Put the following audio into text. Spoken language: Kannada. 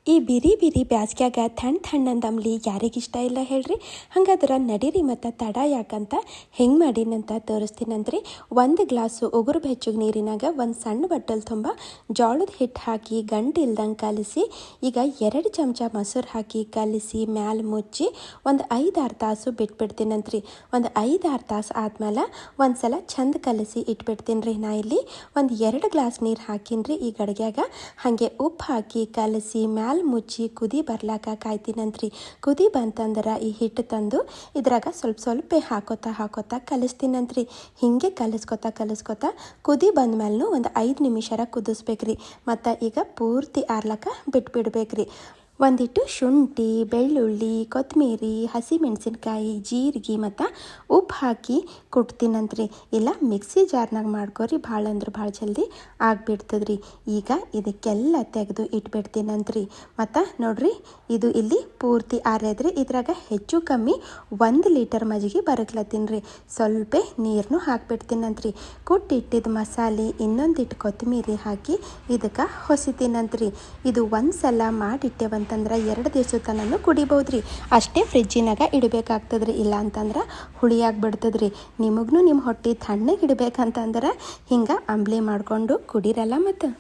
ಈ ಬಿರಿ ಬಿರಿ ಬ್ಯಾಸ್ಗ್ಯಾಗ ಥಣ್ಣಂದು ಅಂಬ್ಲಿ ಯಾರಿಗಿಷ್ಟ ಇಲ್ಲ ಹೇಳ್ರಿ. ಹಂಗಾದ್ರೆ ನಡೀರಿ ಮತ್ತು ತಡ ಯಾಕಂತ ಹೆಂಗೆ ಮಾಡೀನಂತ ತೋರಿಸ್ತೀನಂತ್ರಿ. 1 ಗ್ಲಾಸು ಉಗುರು ಬೆಚ್ಚಗೆ ನೀರಿನಾಗ ಒಂದು ಸಣ್ಣ ಬಟ್ಟಲ್ ತುಂಬ ಜೋಳದ ಹಿಟ್ಟು ಹಾಕಿ ಗಂಟು ಇಲ್ದಂಗೆ ಕಲಿಸಿ, ಈಗ 2 ಚಮಚ ಮೊಸರು ಹಾಕಿ ಕಲಿಸಿ ಮ್ಯಾಲೆ ಮುಚ್ಚಿ ಒಂದು 5-6 ತಾಸು ಬಿಟ್ಬಿಡ್ತೀನಂತ್ರಿ. ಒಂದು 5-6 ತಾಸು ಆದ್ಮೇಲೆ ಒಂದು ಸಲ ಚಂದ ಕಲಿಸಿ ಇಟ್ಬಿಡ್ತೀನಿ ರೀ. ನಾ ಇಲ್ಲಿ ಒಂದು 2 ಗ್ಲಾಸ್ ನೀರು ಹಾಕಿನ್ರಿ ಈ ಗಡಿಗ್ಯಾಗ. ಹಾಗೆ ಉಪ್ಪು ಹಾಕಿ ಕಲಿಸಿ ಮ್ಯಾಲೆ ಮುಚ್ಚಿ ಕುದಿ ಬರ್ಲಾಕ ಕಾಯ್ತೀನಂತ್ರಿ. ಕುದಿ ಬಂತಂದ್ರೆ ಈ ಹಿಟ್ಟು ತಂದು ಇದ್ರಾಗ ಸ್ವಲ್ಪ ಹಾಕೋತಾ ಕಲಿಸ್ತೀನಂತ್ರಿ. ಹಿಂಗೆ ಕಲಿಸ್ಕೊತಾ ಕುದಿ ಬಂದ್ಮೇಲೆ ಒಂದು 5 ನಿಮಿಷ ಕುದಿಸ್ಬೇಕ್ರಿ. ಮತ್ತು ಈಗ ಪೂರ್ತಿ ಆರ್ಲಕ್ಕ ಬಿಟ್ಬಿಡ್ಬೇಕ್ರಿ. ಒಂದಿಟ್ಟು ಶುಂಠಿ, ಬೆಳ್ಳುಳ್ಳಿ, ಕೊತ್ತಂಬರಿ, ಹಸಿಮೆಣಸಿನ್ಕಾಯಿ, ಜೀರಿಗೆ ಮತ್ತು ಉಪ್ಪು ಹಾಕಿ ಕುಟ್ತೀನಂತ್ರಿ. ಇಲ್ಲ ಮಿಕ್ಸಿ ಜಾರ್ನಾಗ ಮಾಡ್ಕೊರಿ, ಭಾಳ ಅಂದ್ರೆ ಭಾಳ ಜಲ್ದಿ ಆಗಿಬಿಡ್ತದ್ರಿ. ಈಗ ಇದಕ್ಕೆಲ್ಲ ತೆಗೆದು ಇಟ್ಬಿಡ್ತೀನಂತ್ರಿ. ಮತ್ತು ನೋಡ್ರಿ, ಇದು ಇಲ್ಲಿ ಪೂರ್ತಿ ಆರೈದ್ರಿ. ಇದ್ರಾಗ ಹೆಚ್ಚು ಕಮ್ಮಿ 1 ಲೀಟರ್ ಮಜ್ಜಿಗೆ ಬರಕ್ಲತ್ತೀನಿ ರೀ. ಸ್ವಲ್ಪ ನೀರನ್ನು ಹಾಕ್ಬಿಡ್ತೀನಂತ್ರಿ. ಕುಟ್ಟಿಟ್ಟಿದ್ದ ಮಸಾಲೆ ಇನ್ನೊಂದಿಟ್ಟು ಕೊತ್ತಂಬರಿ ಹಾಕಿ ಇದಕ್ಕೆ ಹೊಸಿತೀನಂತ್ರಿ. ಇದು ಒಂದು ಸಲ ಮಾಡಿಟ್ಟೆವಂತಂದ್ರೆ 2 ದಿವಸ ತನಕ ಕುಡಿಬೋದ್ರಿ. ಅಷ್ಟೇ ಫ್ರಿಜ್ಜಿನಾಗ ಇಡಬೇಕಾಗ್ತದ್ರಿ. ಇಲ್ಲ ಅಂತಂದ್ರೆ ಹುಳಿಯಾಗ್ಬಿಡ್ತದ್ರಿ. ನಿಮಗೂ ನಿಮ್ಮ ಹೊಟ್ಟೆ ತಣ್ಣಗೆ ಇಡಬೇಕಂತಂದ್ರೆ ಹಿಂಗೆ ಅಂಬ್ಲಿ ಮಾಡಿಕೊಂಡು ಕುಡೀರಲ್ಲ ಮತ್ತು.